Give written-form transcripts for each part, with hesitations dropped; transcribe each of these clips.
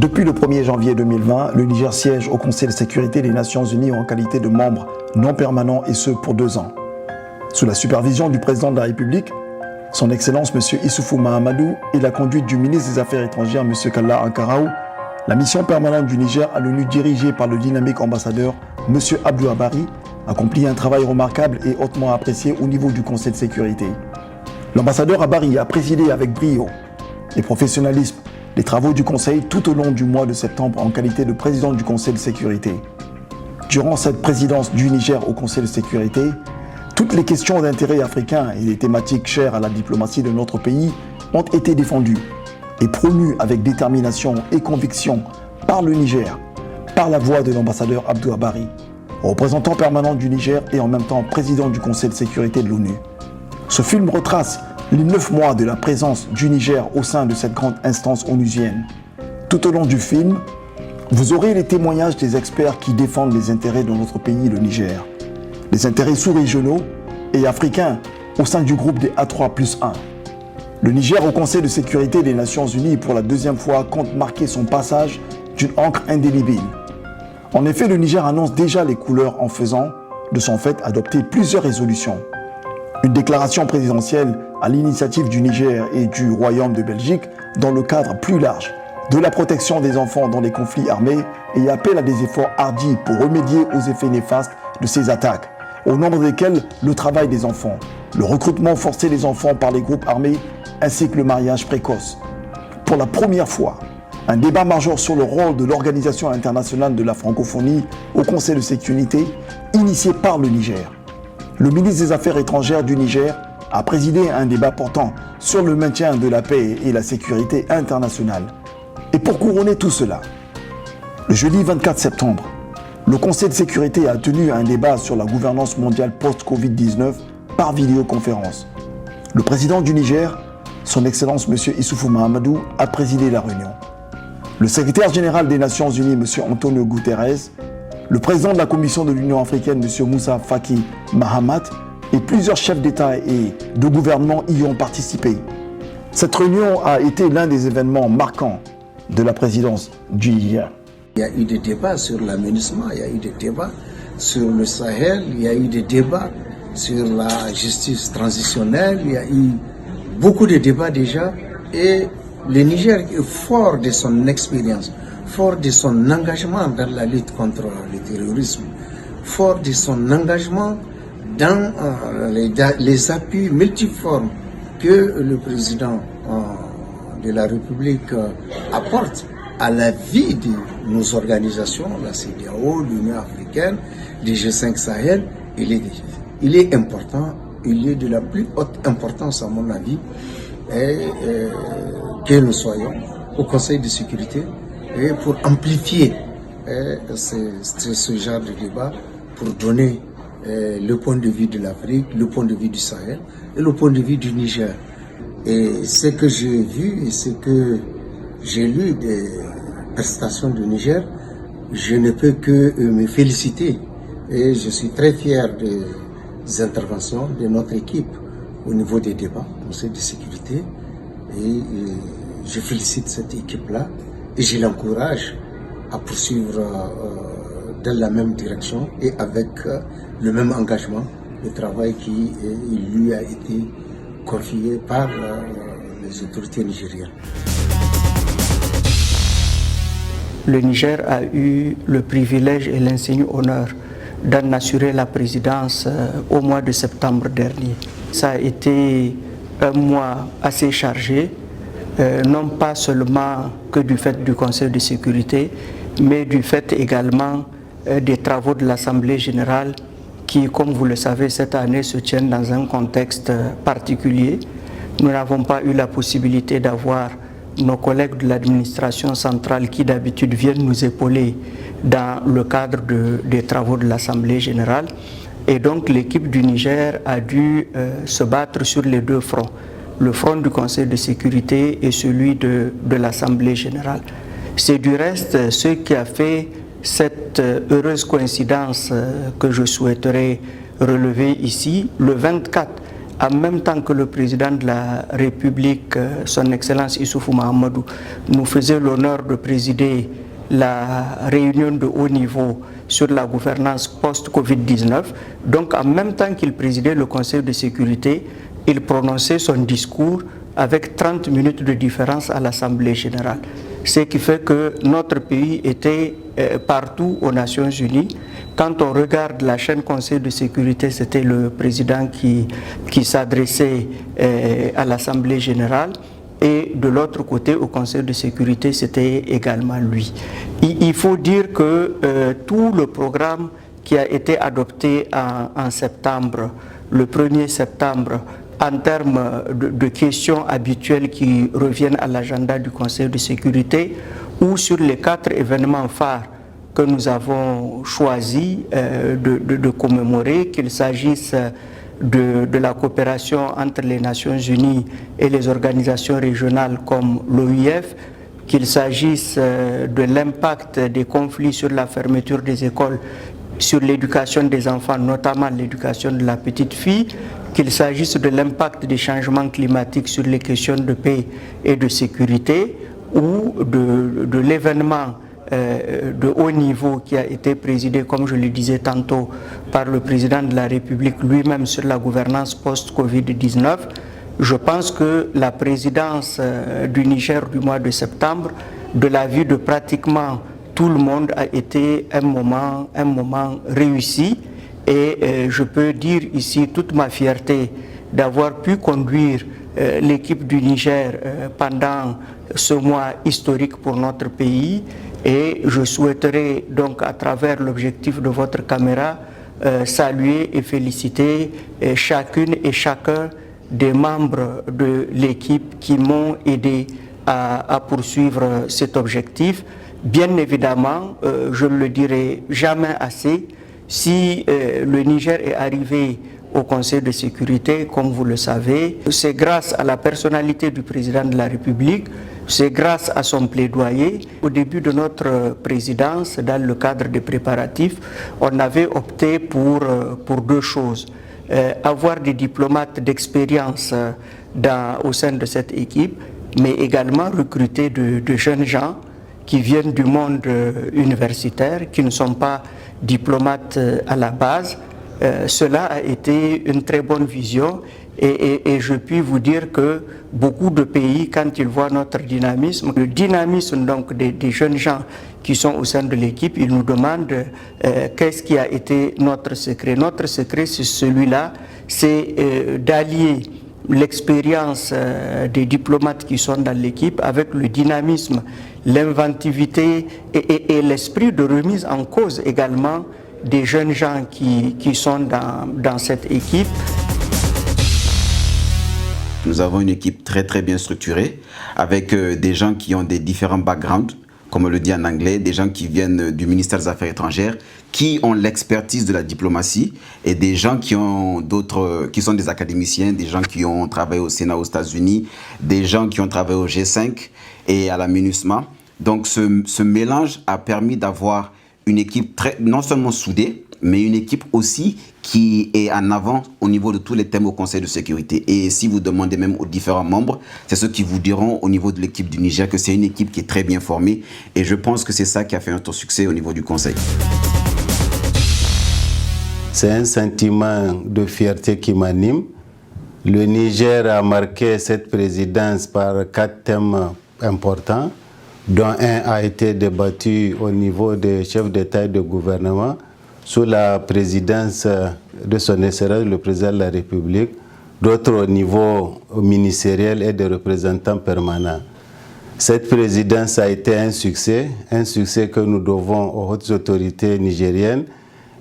Depuis le 1er janvier 2020, le Niger siège au Conseil de sécurité des Nations Unies en qualité de membre non permanent et ce pour 2 ans. Sous la supervision du président de la République, son Excellence M. Issoufou Mahamadou et la conduite du ministre des Affaires étrangères M. Kalla Ankaraou, la mission permanente du Niger à l'ONU dirigée par le dynamique ambassadeur M. Abdou Abari accomplit un travail remarquable et hautement apprécié au niveau du Conseil de sécurité. L'ambassadeur Abari a présidé avec brio et professionnalisme les travaux du Conseil tout au long du mois de septembre en qualité de président du Conseil de sécurité. Durant cette présidence du Niger au Conseil de sécurité, toutes les questions d'intérêt africain et les thématiques chères à la diplomatie de notre pays ont été défendues et promues avec détermination et conviction par le Niger, par la voix de l'ambassadeur Abdou Abari, représentant permanent du Niger et en même temps président du Conseil de sécurité de l'ONU. Ce film retrace les 9 mois de la présence du Niger au sein de cette grande instance onusienne. Tout au long du film, vous aurez les témoignages des experts qui défendent les intérêts de notre pays, le Niger. Les intérêts sous-régionaux et africains au sein du groupe des A3+1. Le Niger au Conseil de sécurité des Nations Unies pour la 2e fois compte marquer son passage d'une encre indélébile. En effet, le Niger annonce déjà les couleurs en faisant, de son fait, adopter plusieurs résolutions. Une déclaration présidentielle à l'initiative du Niger et du Royaume de Belgique dans le cadre plus large de la protection des enfants dans les conflits armés et appelle à des efforts hardis pour remédier aux effets néfastes de ces attaques, au nombre desquels le travail des enfants, le recrutement forcé des enfants par les groupes armés ainsi que le mariage précoce. Pour la première fois, un débat majeur sur le rôle de l'Organisation internationale de la francophonie au Conseil de sécurité, initié par le Niger. Le ministre des Affaires étrangères du Niger a présidé un débat portant sur le maintien de la paix et la sécurité internationale. Et pour couronner tout cela, le jeudi 24 septembre, le Conseil de sécurité a tenu un débat sur la gouvernance mondiale post-Covid-19 par vidéoconférence. Le président du Niger, son Excellence M. Issoufou Mahamadou, a présidé la réunion. Le secrétaire général des Nations Unies, M. Antonio Guterres, le président de la Commission de l'Union africaine, M. Moussa Faki Mahamat, et plusieurs chefs d'État et de gouvernement y ont participé. Cette réunion a été l'un des événements marquants de la présidence du Niger. Il y a eu des débats sur l'aménagement, il y a eu des débats sur le Sahel, il y a eu des débats sur la justice transitionnelle, il y a eu beaucoup de débats déjà. Et le Niger est fort de son expérience, fort de son engagement dans la lutte contre le terrorisme, fort de son engagement dans les appuis multiformes que le président de la République apporte à la vie de nos organisations, la CEDEAO, l'Union africaine, le G5 Sahel. Il est important, il est de la plus haute importance à mon avis, que nous soyons au Conseil de sécurité et pour amplifier ce genre de débat, pour donner le point de vue de l'Afrique, le point de vue du Sahel et le point de vue du Niger. Et ce que j'ai vu et ce que j'ai lu des prestations du Niger, je ne peux que me féliciter. Et je suis très fier des interventions de notre équipe au niveau des débats au Conseil de sécurité. Et je félicite cette équipe-là et je l'encourage à poursuivre dans la même direction et avec le même engagement, le travail qui lui a été confié par les autorités nigériennes. Le Niger a eu le privilège et l'insigne honneur d'en assurer la présidence au mois de septembre dernier. Ça a été un mois assez chargé, non pas seulement que du fait du Conseil de sécurité, mais du fait également des travaux de l'Assemblée générale qui, comme vous le savez, cette année se tiennent dans un contexte particulier. Nous n'avons pas eu la possibilité d'avoir nos collègues de l'administration centrale qui d'habitude viennent nous épauler dans le cadre des travaux de l'Assemblée générale. Et donc l'équipe du Niger a dû se battre sur les 2 fronts, le front du Conseil de sécurité et celui de l'Assemblée générale. C'est du reste ce qui a fait cette heureuse coïncidence que je souhaiterais relever ici. Le 24 en même temps que le président de la République, son Excellence Issoufou Mahamadou, nous faisait l'honneur de présider la réunion de haut niveau sur la gouvernance post-Covid-19. Donc en même temps qu'il présidait le Conseil de sécurité, il prononçait son discours avec 30 minutes de différence à l'Assemblée générale. Ce qui fait que notre pays était partout aux Nations Unies. Quand on regarde la chaîne Conseil de sécurité, c'était le président qui s'adressait à l'Assemblée générale. Et de l'autre côté, au Conseil de sécurité, c'était également lui. Il faut dire que tout le programme qui a été adopté en septembre, le 1er septembre, en termes de questions habituelles qui reviennent à l'agenda du Conseil de sécurité, ou sur les 4 événements phares que nous avons choisi de commémorer, qu'il s'agisse de la coopération entre les Nations Unies et les organisations régionales comme l'OIF, qu'il s'agisse de l'impact des conflits sur la fermeture des écoles, sur l'éducation des enfants, notamment l'éducation de la petite fille, qu'il s'agisse de l'impact des changements climatiques sur les questions de paix et de sécurité, ou de l'événement de haut niveau qui a été présidé, comme je le disais tantôt, par le président de la République lui-même sur la gouvernance post-Covid-19. Je pense que la présidence du Niger du mois de septembre, de la vue de pratiquement tout le monde, a été un moment réussi. Et je peux dire ici toute ma fierté d'avoir pu conduire l'équipe du Niger pendant ce mois historique pour notre pays. Et je souhaiterais donc, à travers l'objectif de votre caméra, saluer et féliciter chacune et chacun des membres de l'équipe qui m'ont aidé à poursuivre cet objectif. Bien évidemment, je ne le dirai jamais assez, si le Niger est arrivé au Conseil de sécurité, comme vous le savez, c'est grâce à la personnalité du président de la République, c'est grâce à son plaidoyer. Au début de notre présidence, dans le cadre des préparatifs, on avait opté pour 2 choses. Avoir des diplomates d'expérience au sein de cette équipe, mais également recruter de jeunes gens qui viennent du monde universitaire, qui ne sont pas diplomates à la base. Cela a été une très bonne vision et je puis vous dire que beaucoup de pays, quand ils voient notre dynamisme, le dynamisme donc des jeunes gens qui sont au sein de l'équipe, ils nous demandent qu'est-ce qui a été notre secret. Notre secret, c'est celui-là, c'est d'allier l'expérience des diplomates qui sont dans l'équipe avec le dynamisme, l'inventivité et l'esprit de remise en cause également des jeunes gens qui sont dans cette équipe. Nous avons une équipe très très bien structurée avec des gens qui ont des différents backgrounds, comme on le dit en anglais, des gens qui viennent du ministère des Affaires étrangères, qui ont l'expertise de la diplomatie, et des gens qui sont des académiciens, des gens qui ont travaillé au Sénat aux États-Unis, des gens qui ont travaillé au G5 et à la MINUSMA. Donc ce mélange a permis d'avoir une équipe non seulement soudée, mais une équipe aussi qui est en avant au niveau de tous les thèmes au Conseil de sécurité. Et si vous demandez même aux différents membres, c'est ceux qui vous diront au niveau de l'équipe du Niger que c'est une équipe qui est très bien formée. Et je pense que c'est ça qui a fait notre succès au niveau du Conseil. C'est un sentiment de fierté qui m'anime. Le Niger a marqué cette présidence par 4 thèmes importants, dont un a été débattu au niveau des chefs d'État et de gouvernement sous la présidence de son Excellence, le président de la République, d'autres au niveau ministériel et des représentants permanents. Cette présidence a été un succès que nous devons aux hautes autorités nigériennes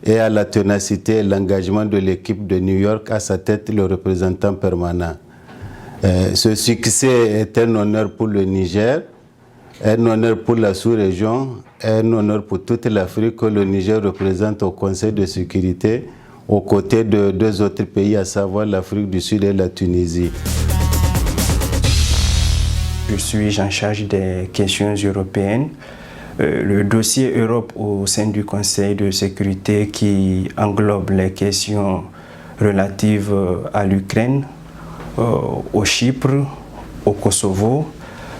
et à la ténacité et l'engagement de l'équipe de New York, à sa tête le représentant permanent. Ce succès est un honneur pour le Niger, un honneur pour la sous-région, un honneur pour toute l'Afrique que le Niger représente au Conseil de sécurité, aux côtés de 2 autres pays, à savoir l'Afrique du Sud et la Tunisie. Je suis en charge des questions européennes. Le dossier Europe au sein du Conseil de sécurité qui englobe les questions relatives à l'Ukraine, au Chypre, au Kosovo,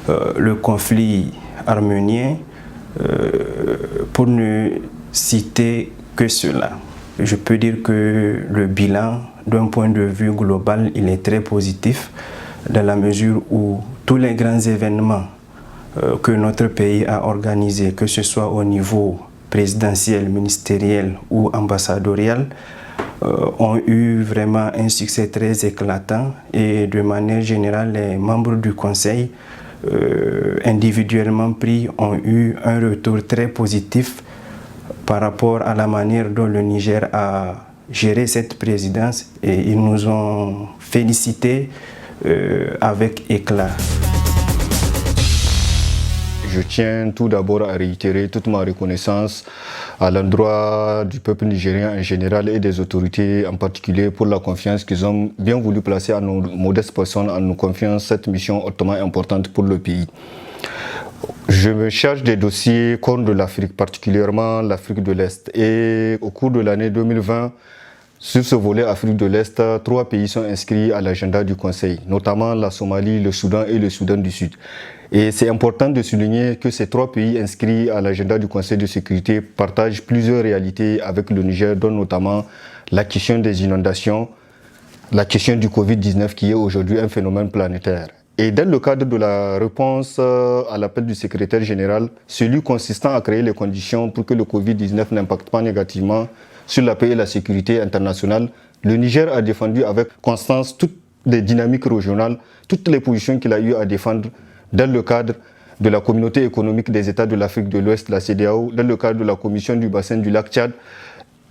le conflit arménien, pour ne citer que cela. Je peux dire que le bilan, d'un point de vue global, il est très positif dans la mesure où tous les grands événements que notre pays a organisés, que ce soit au niveau présidentiel, ministériel ou ambassadorial, ont eu vraiment un succès très éclatant et de manière générale, les membres du Conseil, individuellement pris, ont eu un retour très positif par rapport à la manière dont le Niger a géré cette présidence et ils nous ont félicités avec éclat. Je tiens tout d'abord à réitérer toute ma reconnaissance à l'endroit du peuple nigérien en général et des autorités en particulier pour la confiance qu'ils ont bien voulu placer à nos modestes personnes en nous confiant cette mission hautement importante pour le pays. Je me charge des dossiers Corne de l'Afrique, particulièrement l'Afrique de l'Est. Et au cours de l'année 2020, sur ce volet Afrique de l'Est, 3 pays sont inscrits à l'agenda du Conseil, notamment la Somalie, le Soudan et le Soudan du Sud. Et c'est important de souligner que ces 3 pays inscrits à l'agenda du Conseil de sécurité partagent plusieurs réalités avec le Niger, dont notamment la question des inondations, la question du Covid-19 qui est aujourd'hui un phénomène planétaire. Et dans le cadre de la réponse à l'appel du secrétaire général, celui consistant à créer les conditions pour que le Covid-19 n'impacte pas négativement sur la paix et la sécurité internationale, le Niger a défendu avec constance toutes les dynamiques régionales, toutes les positions qu'il a eu à défendre dans le cadre de la communauté économique des États de l'Afrique de l'Ouest, la CEDEAO, dans le cadre de la commission du bassin du lac Tchad,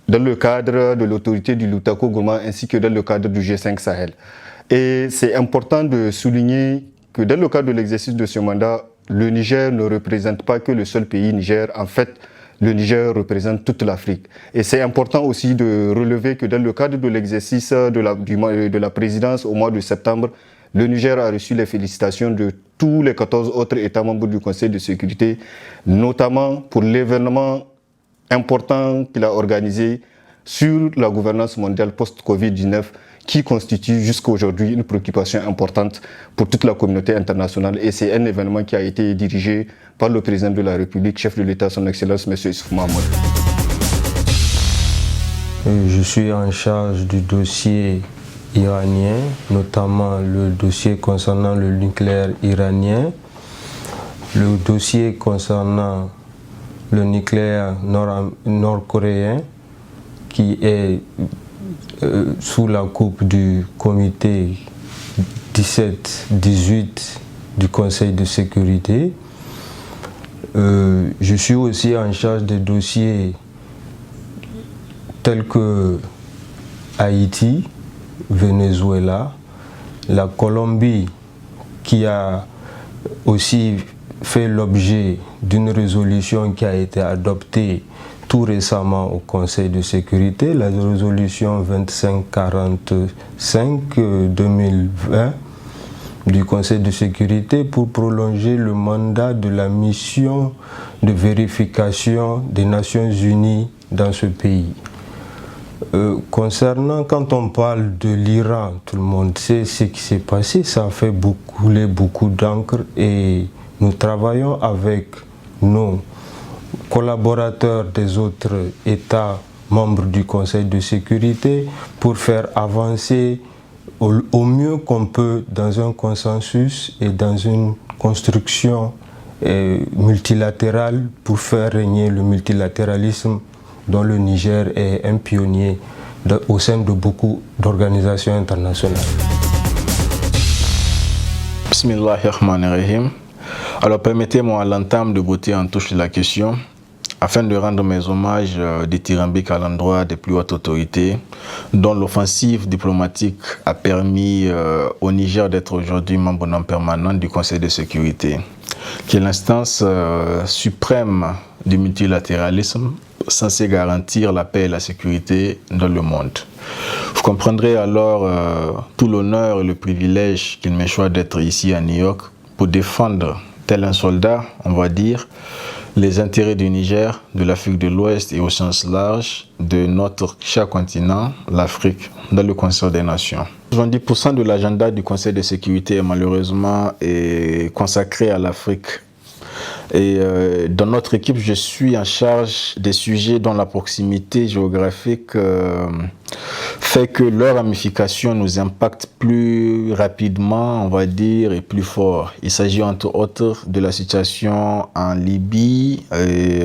dans le cadre de l'autorité du Lutako Gourma ainsi que dans le cadre du G5 Sahel. Et c'est important de souligner que dans le cadre de l'exercice de ce mandat, le Niger ne représente pas que le seul pays Niger. En fait, le Niger représente toute l'Afrique. Et c'est important aussi de relever que dans le cadre de l'exercice de la présidence au mois de septembre, le Niger a reçu les félicitations de tous les 14 autres États membres du Conseil de sécurité, notamment pour l'événement important qu'il a organisé sur la gouvernance mondiale post-Covid-19, qui constitue jusqu'à aujourd'hui une préoccupation importante pour toute la communauté internationale. Et c'est un événement qui a été dirigé par le président de la République, chef de l'État, son Excellence, M. Issoufou Mahamadou. Je suis en charge du dossier iranien, notamment le dossier concernant le nucléaire iranien, le dossier concernant le nucléaire nord-coréen qui est sous la coupe du comité 17-18 du Conseil de sécurité. Je suis aussi en charge des dossiers tels que Haïti, Venezuela, la Colombie qui a aussi fait l'objet d'une résolution qui a été adoptée tout récemment au Conseil de sécurité, la résolution 2545-2020 du Conseil de sécurité pour prolonger le mandat de la mission de vérification des Nations Unies dans ce pays. Concernant, quand on parle de l'Iran, tout le monde sait ce qui s'est passé, ça a fait couler beaucoup d'encre et nous travaillons avec nos collaborateurs des autres États membres du Conseil de sécurité pour faire avancer au mieux qu'on peut dans un consensus et dans une construction multilatérale pour faire régner le multilatéralisme dont le Niger est un pionnier au sein de beaucoup d'organisations internationales. Bismillahirrahmanirrahim. Alors permettez-moi à l'entame de botter en touche de la question afin de rendre mes hommages dithyrambiques à l'endroit des plus hautes autorités dont l'offensive diplomatique a permis au Niger d'être aujourd'hui membre non permanent du Conseil de sécurité, qui est l'instance suprême du multilatéralisme censée garantir la paix et la sécurité dans le monde. Vous comprendrez alors tout l'honneur et le privilège qu'il me choisit d'être ici à New York pour défendre, tel un soldat, on va dire, les intérêts du Niger, de l'Afrique de l'Ouest et au sens large de notre cher continent, l'Afrique, dans le Conseil des Nations. 70% de l'agenda du Conseil de sécurité est malheureusement consacré à l'Afrique. Et dans notre équipe, je suis en charge des sujets dont la proximité géographique fait que leur ramification nous impacte plus rapidement, on va dire, et plus fort. Il s'agit entre autres de la situation en Libye, et,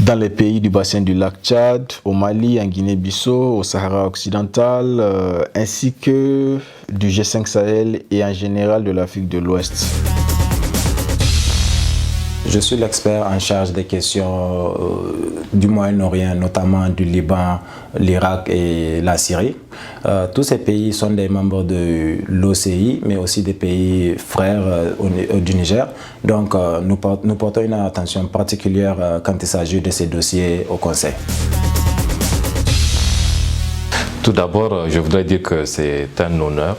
dans les pays du bassin du lac Tchad, au Mali, en Guinée-Bissau, au Sahara occidental, ainsi que du G5 Sahel et en général de l'Afrique de l'Ouest. Je suis l'expert en charge des questions du Moyen-Orient, notamment du Liban, l'Irak et la Syrie. Tous ces pays sont des membres de l'OCI, mais aussi des pays frères du Niger. Donc nous portons une attention particulière quand il s'agit de ces dossiers au Conseil. Tout d'abord, je voudrais dire que c'est un honneur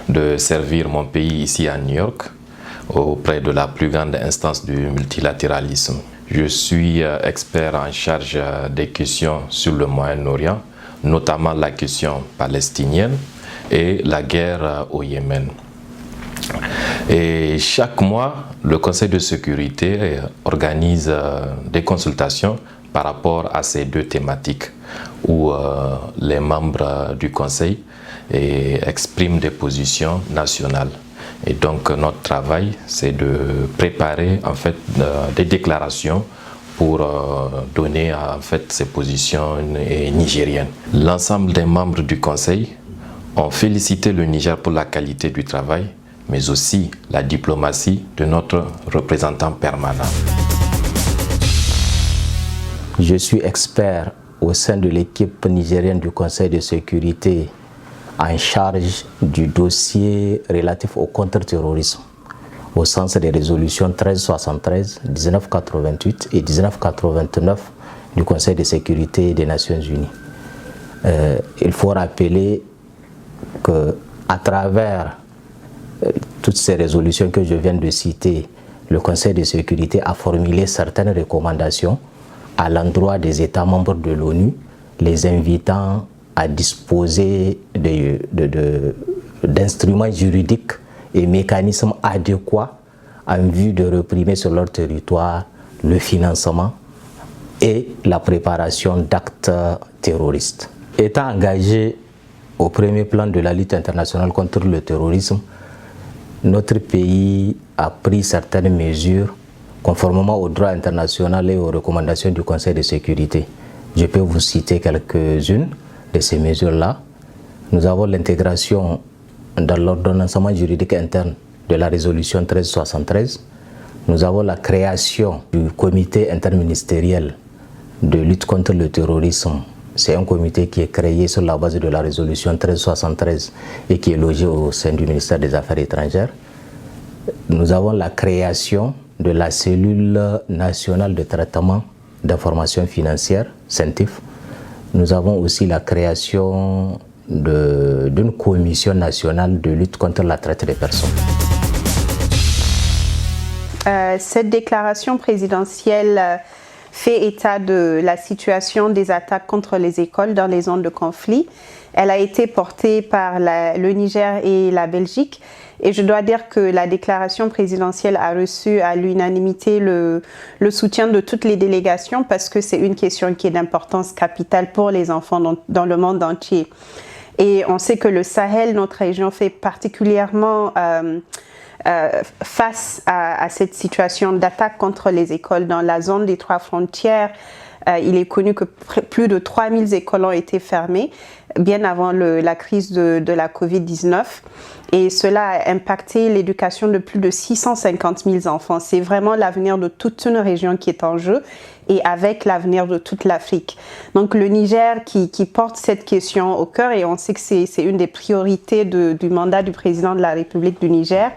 de servir mon pays ici à New York, auprès de la plus grande instance du multilatéralisme. Je suis expert en charge des questions sur le Moyen-Orient, notamment la question palestinienne et la guerre au Yémen. Et chaque mois, le Conseil de sécurité organise des consultations par rapport à ces deux thématiques où les membres du Conseil expriment des positions nationales. Et donc notre travail, c'est de préparer en fait des déclarations pour donner en fait ces positions nigériennes. L'ensemble des membres du Conseil ont félicité le Niger pour la qualité du travail, mais aussi la diplomatie de notre représentant permanent. Je suis expert au sein de l'équipe nigérienne du Conseil de sécurité en charge du dossier relatif au contre-terrorisme au sens des résolutions 1373, 1988 et 1989 du Conseil de sécurité des Nations Unies. Il faut rappeler qu'à travers toutes ces résolutions que je viens de citer, le Conseil de sécurité a formulé certaines recommandations à l'endroit des États membres de l'ONU, les invitant à disposer d'instruments juridiques et mécanismes adéquats en vue de réprimer sur leur territoire le financement et la préparation d'actes terroristes. Étant engagé au premier plan de la lutte internationale contre le terrorisme, notre pays a pris certaines mesures conformément au droit international et aux recommandations du Conseil de sécurité. Je peux vous citer quelques-unes de ces mesures-là. Nous avons l'intégration dans l'ordonnancement juridique interne de la résolution 1373. Nous avons la création du comité interministériel de lutte contre le terrorisme. C'est un comité qui est créé sur la base de la résolution 1373 et qui est logé au sein du ministère des Affaires étrangères. Nous avons la création de la cellule nationale de traitement d'informations financières, CENTIF. Nous avons aussi la création d'une commission nationale de lutte contre la traite des personnes. Cette déclaration présidentielle fait état de la situation des attaques contre les écoles dans les zones de conflit. Elle a été portée par le Niger et la Belgique. Et je dois dire que la déclaration présidentielle a reçu à l'unanimité le soutien de toutes les délégations parce que c'est une question qui est d'importance capitale pour les enfants dans le monde entier. Et on sait que le Sahel, notre région, fait particulièrement face à cette situation d'attaque contre les écoles dans la zone des 3 frontières. Il est connu que plus de 3000 écoles ont été fermées bien avant la crise de la Covid-19 et cela a impacté l'éducation de plus de 650 000 enfants. C'est vraiment l'avenir de toute une région qui est en jeu et avec l'avenir de toute l'Afrique. Donc le Niger qui porte cette question au cœur et on sait que c'est une des priorités du mandat du président de la République du Niger,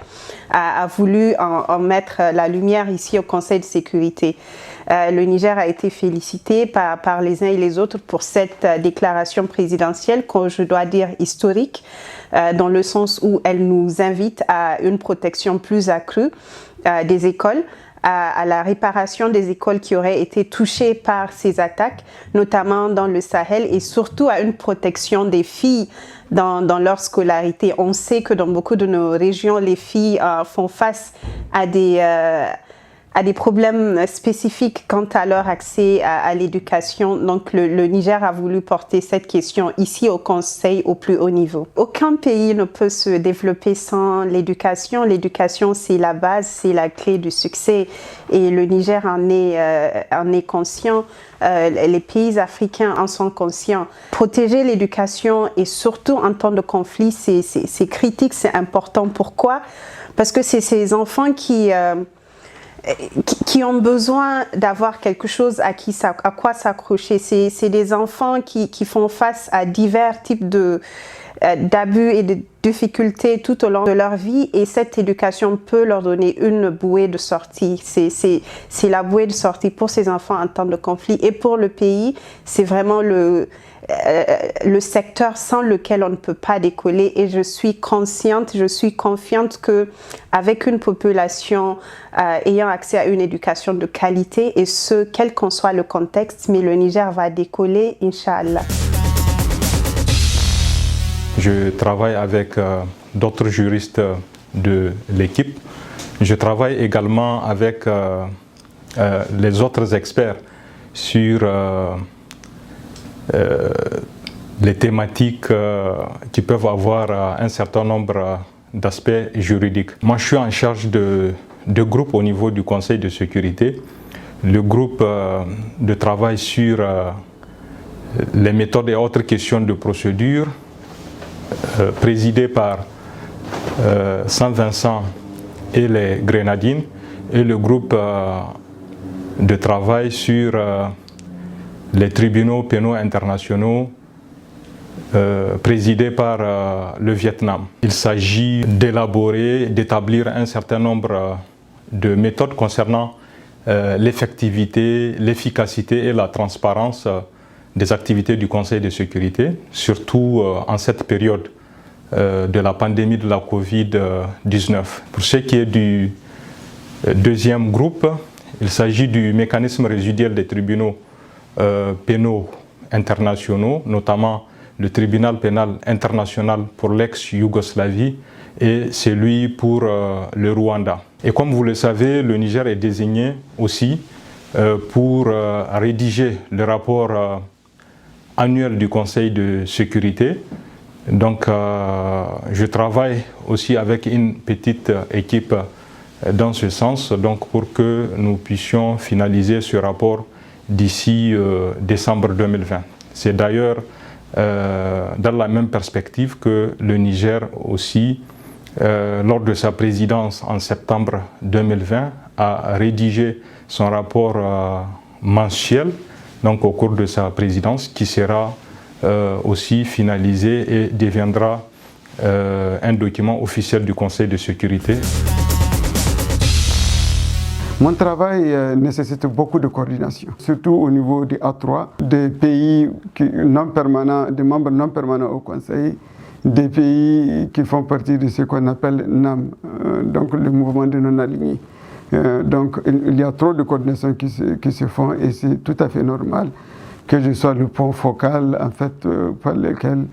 a voulu en mettre la lumière ici au Conseil de sécurité. Le Niger a été félicité par les uns et les autres pour cette déclaration présidentielle, que je dois dire historique, dans le sens où elle nous invite à une protection plus accrue des écoles, à la réparation des écoles qui auraient été touchées par ces attaques, notamment dans le Sahel, et surtout à une protection des filles dans leur scolarité. On sait que dans beaucoup de nos régions, les filles font face à des problèmes spécifiques quant à leur accès à l'éducation. Donc le Niger a voulu porter cette question ici au Conseil au plus haut niveau. Aucun pays ne peut se développer sans l'éducation. L'éducation, c'est la base, c'est la clé du succès. Et le Niger en est conscient. Les pays africains en sont conscients. Protéger l'éducation et surtout en temps de conflit, c'est critique, c'est important. Pourquoi? Parce que c'est ces enfants qui ont besoin d'avoir quelque chose à quoi s'accrocher. C'est des enfants qui font face à divers types d'abus et de difficultés tout au long de leur vie, et cette éducation peut leur donner une bouée de sortie. C'est la bouée de sortie pour ces enfants en temps de conflit, et pour le pays, c'est vraiment le secteur sans lequel on ne peut pas décoller. Et je suis consciente, je suis confiante que avec une population ayant accès à une éducation de qualité, et ce, quel qu'en soit le contexte, mais le Niger va décoller, Inch'Allah. Je travaille avec d'autres juristes de l'équipe. Je travaille également avec les autres experts sur les thématiques qui peuvent avoir un certain nombre d'aspects juridiques. Moi, je suis en charge de groupes au niveau du Conseil de sécurité. Le groupe de travail sur les méthodes et autres questions de procédure, présidé par Saint-Vincent et les Grenadines, et le groupe de travail sur les tribunaux pénaux internationaux, présidé par le Vietnam. Il s'agit d'élaborer, d'établir un certain nombre de méthodes concernant l'effectivité, l'efficacité et la transparence des activités du Conseil de sécurité, surtout en cette période de la pandémie de la Covid-19. Pour ce qui est du deuxième groupe, il s'agit du mécanisme résiduel des tribunaux pénaux internationaux, notamment le tribunal pénal international pour l'ex-Yougoslavie et celui pour le Rwanda. Et comme vous le savez, le Niger est désigné aussi pour rédiger le rapport annuel du Conseil de sécurité. Donc je travaille aussi avec une petite équipe dans ce sens, donc pour que nous puissions finaliser ce rapport d'ici décembre 2020. C'est d'ailleurs dans la même perspective que le Niger aussi, lors de sa présidence en septembre 2020, a rédigé son rapport mensuel, donc au cours de sa présidence, qui sera aussi finalisé et deviendra un document officiel du Conseil de sécurité. Mon travail nécessite beaucoup de coordination, surtout au niveau des A3, des pays non permanents, des membres non permanents au Conseil, des pays qui font partie de ce qu'on appelle NAM, donc le mouvement de non-alignés. Donc il y a trop de coordination qui se font, et c'est tout à fait normal que je sois le point focal en fait, par lequel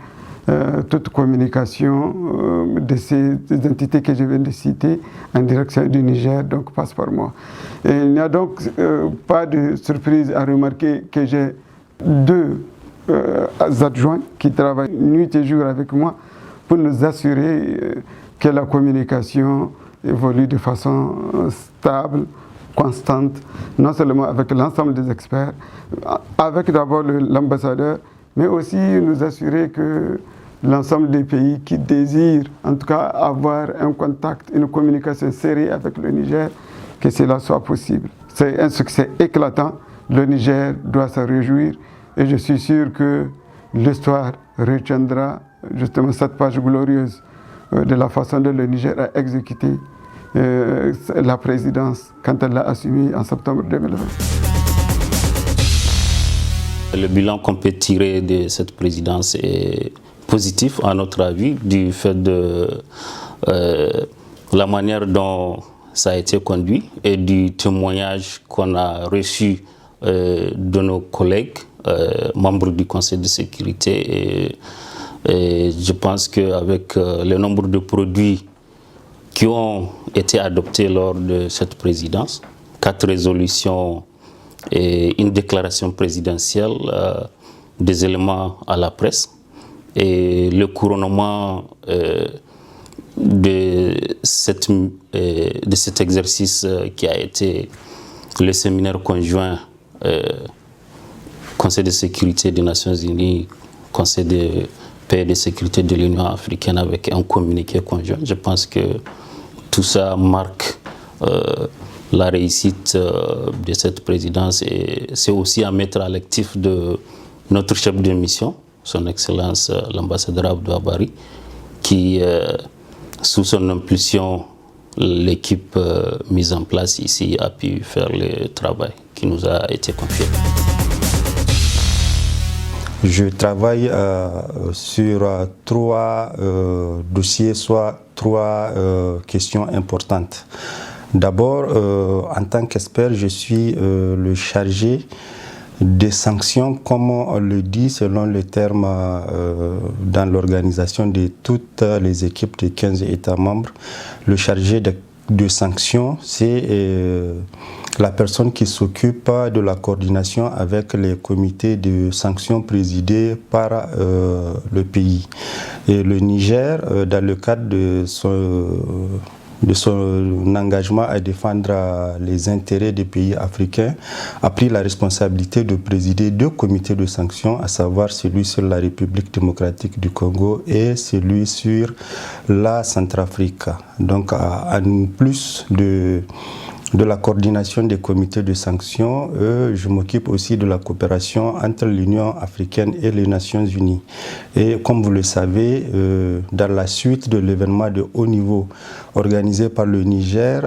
toute communication de ces entités que je viens de citer en direction du Niger donc, passe par moi. Et il n'y a donc pas de surprise à remarquer que j'ai deux adjoints qui travaillent nuit et jour avec moi pour nous assurer que la communication évolue de façon stable, constante, non seulement avec l'ensemble des experts, avec d'abord l'ambassadeur, mais aussi nous assurer que l'ensemble des pays qui désirent en tout cas avoir un contact, une communication serrée avec le Niger, que cela soit possible. C'est un succès éclatant, le Niger doit s'en réjouir, et je suis sûr que l'histoire retiendra justement cette page glorieuse de la façon dont le Niger a exécuté la présidence quand elle l'a assumée en septembre 2020. Le bilan qu'on peut tirer de cette présidence est positif à notre avis, du fait de la manière dont ça a été conduit et du témoignage qu'on a reçu de nos collègues, membres du Conseil de sécurité. Et je pense qu'avec le nombre de produits qui ont été adoptés lors de cette présidence, 4 résolutions et une déclaration présidentielle, des éléments à la presse et le couronnement de cet exercice qui a été le séminaire conjoint Conseil de sécurité des Nations Unies, Conseil de paix et de sécurité de l'Union africaine avec un communiqué conjoint. Je pense que tout ça marque la réussite de cette présidence et c'est aussi à mettre à l'actif de notre chef de mission, son Excellence l'ambassadeur Abdou Abari, qui, sous son impulsion, l'équipe mise en place ici a pu faire le travail qui nous a été confié. Je travaille sur 3 dossiers, soit 3 questions importantes. D'abord, en tant qu'expert, je suis le chargé des sanctions, comme on le dit selon le terme dans l'organisation de toutes les équipes des 15 États membres. Le chargé de sanctions, c'est la personne qui s'occupe de la coordination avec les comités de sanctions présidés par le pays. Et le Niger, dans le cadre de son engagement à défendre les intérêts des pays africains, a pris la responsabilité de présider 2 comités de sanctions, à savoir celui sur la République démocratique du Congo et celui sur la Centrafrique. Donc, en plus de la coordination des comités de sanctions, je m'occupe aussi de la coopération entre l'Union africaine et les Nations Unies. Et comme vous le savez, dans la suite de l'événement de haut niveau organisé par le Niger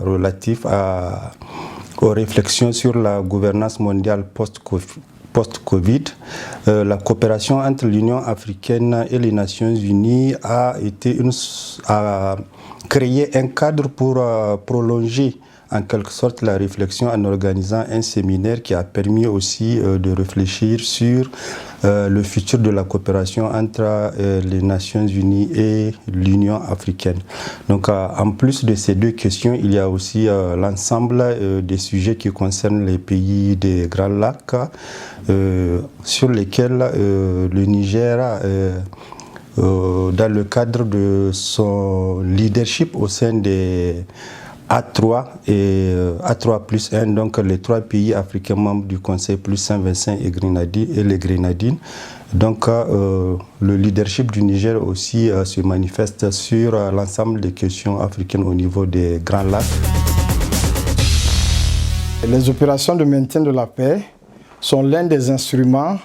relatif aux réflexions sur la gouvernance mondiale post-Covid, la coopération entre l'Union africaine et les Nations Unies a créé un cadre pour prolonger en quelque sorte la réflexion en organisant un séminaire qui a permis aussi de réfléchir sur le futur de la coopération entre les Nations Unies et l'Union africaine. Donc en plus de ces 2 questions, il y a aussi l'ensemble des sujets qui concernent les pays des Grands Lacs sur lesquels le Niger dans le cadre de son leadership au sein des A3 et A3 plus 1, donc les 3 pays africains membres du Conseil plus Saint-Vincent et les Grenadines. Donc le leadership du Niger aussi se manifeste sur l'ensemble des questions africaines au niveau des Grands Lacs. Les opérations de maintien de la paix sont l'un des instruments,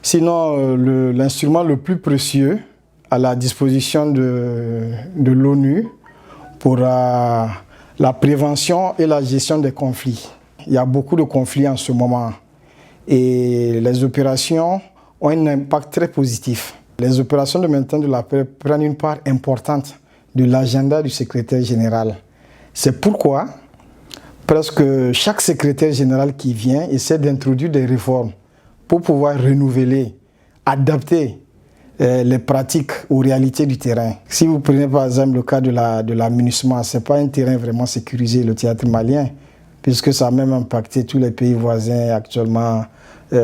sinon l'instrument le plus précieux à la disposition de l'ONU pour la prévention et la gestion des conflits. Il y a beaucoup de conflits en ce moment et les opérations ont un impact très positif. Les opérations de maintien de la paix prennent une part importante de l'agenda du secrétaire général. C'est pourquoi presque chaque secrétaire général qui vient essaie d'introduire des réformes pour pouvoir renouveler, adapter les pratiques aux réalités du terrain. Si vous prenez par exemple le cas de l'aménagement, ce n'est pas un terrain vraiment sécurisé, le théâtre malien, puisque ça a même impacté tous les pays voisins actuellement.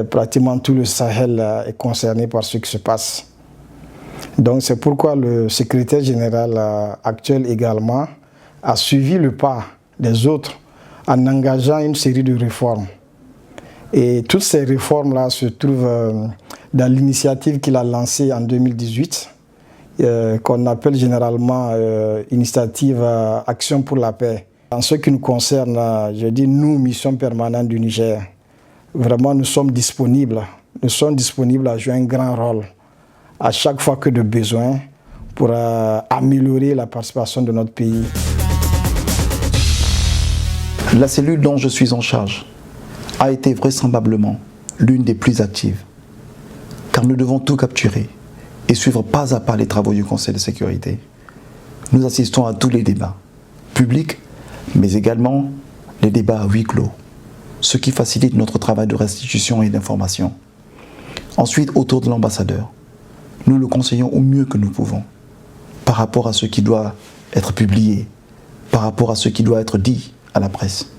Pratiquement tout le Sahel est concerné par ce qui se passe. Donc c'est pourquoi le secrétaire général actuel également a suivi le pas des autres en engageant une série de réformes. Et toutes ces réformes-là se trouvent dans l'initiative qu'il a lancée en 2018, qu'on appelle généralement Initiative Action pour la paix. En ce qui nous concerne, je dis nous, Mission permanente du Niger, vraiment nous sommes disponibles à jouer un grand rôle à chaque fois que de besoin pour améliorer la participation de notre pays. La cellule dont je suis en charge a été vraisemblablement l'une des plus actives, car nous devons tout capturer et suivre pas à pas les travaux du Conseil de sécurité. Nous assistons à tous les débats, publics mais également les débats à huis clos, ce qui facilite notre travail de restitution et d'information. Ensuite, autour de l'ambassadeur, nous le conseillons au mieux que nous pouvons, par rapport à ce qui doit être publié, par rapport à ce qui doit être dit à la presse.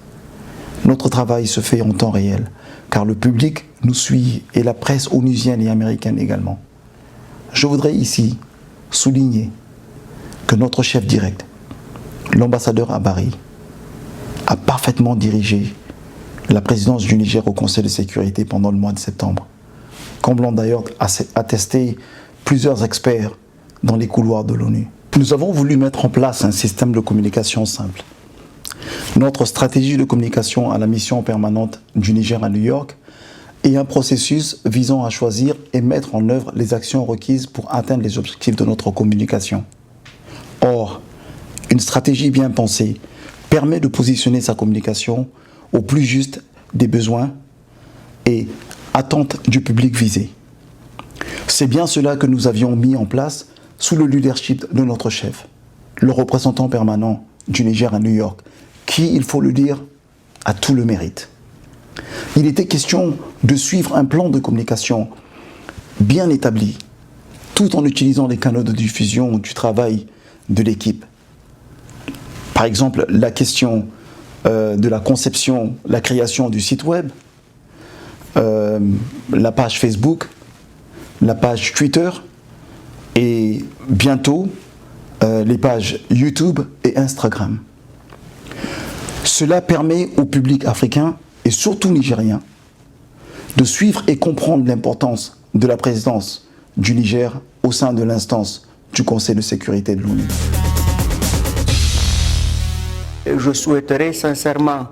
Notre travail se fait en temps réel, car le public nous suit et la presse onusienne et américaine également. Je voudrais ici souligner que notre chef direct, l'ambassadeur à Paris, a parfaitement dirigé la présidence du Niger au Conseil de sécurité pendant le mois de septembre, comme l'ont d'ailleurs attesté plusieurs experts dans les couloirs de l'ONU. Nous avons voulu mettre en place un système de communication simple. Notre stratégie de communication à la mission permanente du Niger à New York est un processus visant à choisir et mettre en œuvre les actions requises pour atteindre les objectifs de notre communication. Or, une stratégie bien pensée permet de positionner sa communication au plus juste des besoins et attentes du public visé. C'est bien cela que nous avions mis en place sous le leadership de notre chef, le représentant permanent du Niger à New York, qui, il faut le dire, a tout le mérite. Il était question de suivre un plan de communication bien établi, tout en utilisant les canaux de diffusion du travail de l'équipe. Par exemple, la question de la conception, la création du site web, la page Facebook, la page Twitter et bientôt les pages YouTube et Instagram. Cela permet au public africain et surtout nigérien de suivre et comprendre l'importance de la présidence du Niger au sein de l'instance du Conseil de sécurité de l'ONU. Je souhaiterais sincèrement,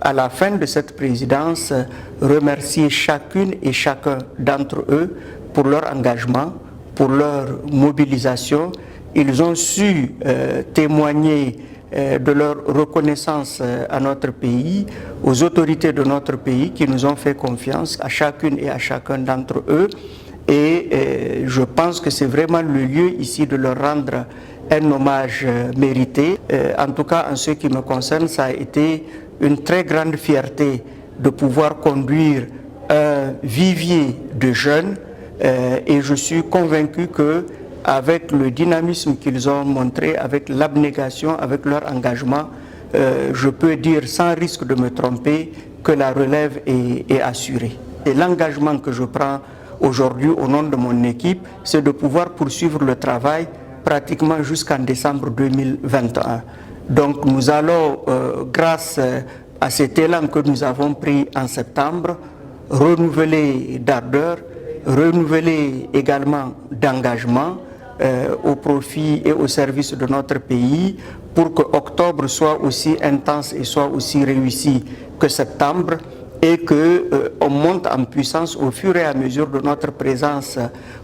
à la fin de cette présidence, remercier chacune et chacun d'entre eux pour leur engagement, pour leur mobilisation. Ils ont su témoigner de leur reconnaissance à notre pays, aux autorités de notre pays qui nous ont fait confiance, à chacune et à chacun d'entre eux. Et je pense que c'est vraiment le lieu ici de leur rendre un hommage mérité. En tout cas, en ce qui me concerne, ça a été une très grande fierté de pouvoir conduire un vivier de jeunes et je suis convaincu que avec le dynamisme qu'ils ont montré, avec l'abnégation, avec leur engagement, je peux dire sans risque de me tromper que la relève est assurée. Et l'engagement que je prends aujourd'hui au nom de mon équipe, c'est de pouvoir poursuivre le travail pratiquement jusqu'en décembre 2021. Donc nous allons, grâce à cet élan que nous avons pris en septembre, renouveler d'ardeur, renouveler également d'engagement au profit et au service de notre pays pour que octobre soit aussi intense et soit aussi réussi que septembre et qu'on monte en puissance au fur et à mesure de notre présence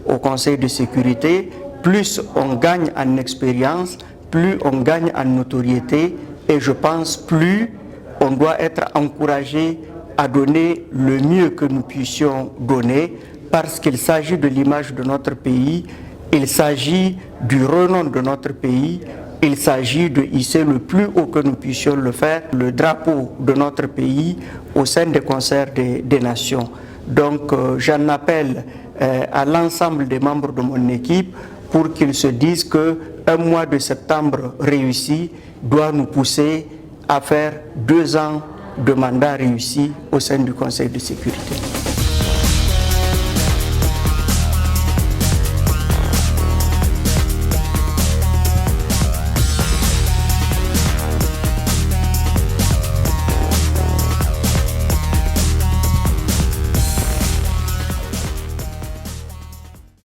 au Conseil de sécurité. Plus on gagne en expérience, plus on gagne en notoriété et je pense plus on doit être encouragé à donner le mieux que nous puissions donner parce qu'il s'agit de l'image de notre pays, il s'agit du renom de notre pays, il s'agit de hisser le plus haut que nous puissions le faire, le drapeau de notre pays au sein des concerts des nations. Donc j'en appelle à l'ensemble des membres de mon équipe pour qu'ils se disent qu'un mois de septembre réussi doit nous pousser à faire 2 ans de mandat réussi au sein du Conseil de sécurité.